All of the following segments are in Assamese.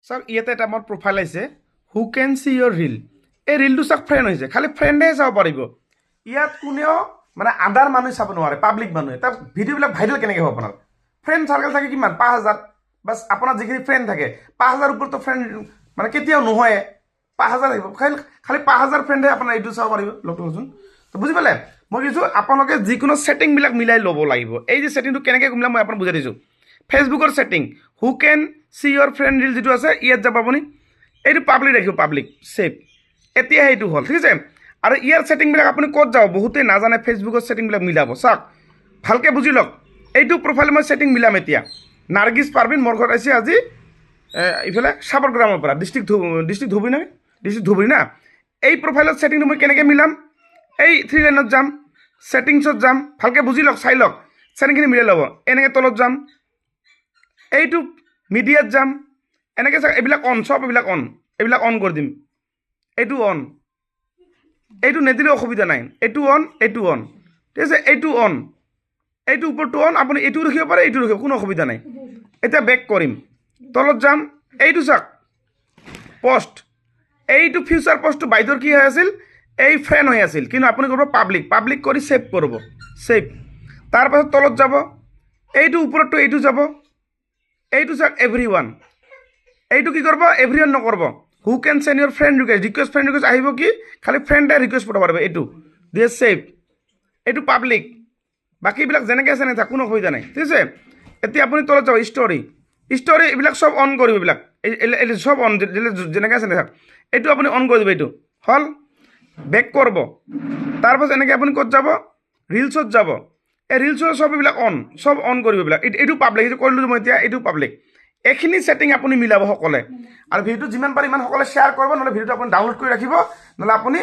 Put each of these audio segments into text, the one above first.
চাওক ইয়াতে এটা মোৰ প্ৰফাইল আহিছে হু কেন চি ইয়ৰ ৰিল এই ৰিলটো চাওক ফ্ৰেণ্ড হৈছে খালি ফ্ৰেণ্ডেহে চাব পাৰিব ইয়াত কোনেও মানে আদাৰ মানুহে চাব নোৱাৰে পাব্লিক মানুহে তাৰ ভিডিঅ'বিলাক ভাইৰেল কেনেকৈ হ'ব আপোনাৰ ফ্ৰেণ্ড চাৰ্কেল থাকে কিমান 5000 বাছ আপোনাৰ যিখিনি ফ্ৰেণ্ড থাকে 5000 ওপৰতো ফ্ৰেণ্ড মানে কেতিয়াও নহয় 5000 আহিব খালি 5000 ফ্ৰেণ্ডে আপোনাৰ এইটো চাব পাৰিব লগটোচোন তো বুজি পালে মই কৈছোঁ আপোনালোকে যিকোনো ছেটিংবিলাক মিলাই ল'ব লাগিব এই যে ছেটিংটো কেনেকৈ মিলাম মই আপোনাক বুজাই দিছোঁ ফেচবুকৰ ছেটিং হু কেন চি ইয়ৰ ফ্ৰেণ্ড ৰিল যিটো আছে ইয়াত যাব আপুনি এইটো পাব্লিক ৰাখিব পাব্লিক ছেভ এতিয়া সেইটো হ'ল ঠিক আছে আৰু ইয়াৰ ছেটিংবিলাক আপুনি ক'ত যাব বহুতেই নাজানে ফেচবুকৰ ছেটিংবিলাক মিলাব চাওক ভালকৈ বুজি লওক এইটো প্ৰফাইল মই ছেটিং মিলাম এতিয়া নাৰ্গিছ পাৰভিন মোৰ ঘৰত আহিছে আজি ইফালে সাবৰগ্ৰামৰ পৰা ডিষ্ট্ৰিক্ট ধুবুৰী না এই প্ৰফাইলত ছেটিংটো মই কেনেকৈ মিলাম এই 3 লাইনত যাম ছেটিংছত যাম ভালকৈ বুজি লওক চাই লওক ছেটিংখিনি মিলাই ল'ব এনেকৈ তলত যাম এইটো মিডিয়াত যাম এনেকৈ চাওক এইবিলাক অন চব এইবিলাক অন কৰি দিম এইটো অন এইটো নিদিলে অসুবিধা নাই এইটো অন ঠিক আছে এইটো অন এইটো ওপৰটো অন আপুনি এইটো ৰাখিব পাৰে এইটো ৰাখিব কোনো অসুবিধা নাই এতিয়া বেক কৰিম তলত যাম এইটো চাওক পোষ্ট এইটো ফিউচাৰ পোষ্টটো বাইদেউৰ কি হৈ আছিল এই ফ্ৰেণ্ড হৈ আছিল কিন্তু আপুনি কৰিব পাব্লিক কৰি ছেভ কৰিব ছেভ তাৰপাছত তলত যাব এইটো ওপৰতটো এইটো যাব এইটো চাওক এভৰিৱান এইটো কি কৰিব এভৰিৱান নকৰিব হু কেন চেণ্ড ইয়ৰ ফ্ৰেণ্ড ৰিকুৱেষ্ট ফ্ৰেণ্ড ৰিকুৱেষ্ট আহিব কি খালি ফ্ৰেণ্ডে ৰিকুৱেষ্ট পঠাব পাৰিব এইটো দিয়ে ছেভ এইটো পাব্লিক বাকীবিলাক যেনেকৈ আছে নেথাক কোনো অসুবিধা নাই ঠিক আছে এতিয়া আপুনি তলত যাব ষ্টৰি এইবিলাক চব অন কৰিব এইবিলাক চব অন যেনেকৈ আছে নেথাক এইটো আপুনি অন কৰি দিব এইটো হ'ল বেক কৰিব তাৰপাছত এনেকৈ আপুনি ক'ত যাব ৰিলছত যাব এই ৰিলছৰ চব এইবিলাক চব অন কৰিব এইবিলাক এইটো পাব্লিক এইটো কৰিলোঁ মই এতিয়া এইটো পাব্লিক এইখিনি ছেটিং আপুনি মিলাব সকলে আৰু ভিডিঅ'টো যিমান পাৰে ইমান সকলে শ্বেয়াৰ কৰিব নহ'লে ভিডিঅ'টো আপুনি ডাউনলোড কৰি ৰাখিব নহ'লে আপুনি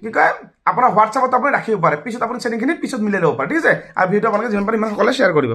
কি কয় আপোনাৰ হোৱাটছআপত আপুনি ৰাখিব পাৰে পিছত আপুনি ছেটিংখিনি পিছত মিলাই ল'ব পাৰে ঠিক আছে আৰু ভিডিঅ'টো আপোনালোকে যিমান পাৰে ইমান সকলে শ্বেয়াৰ কৰিব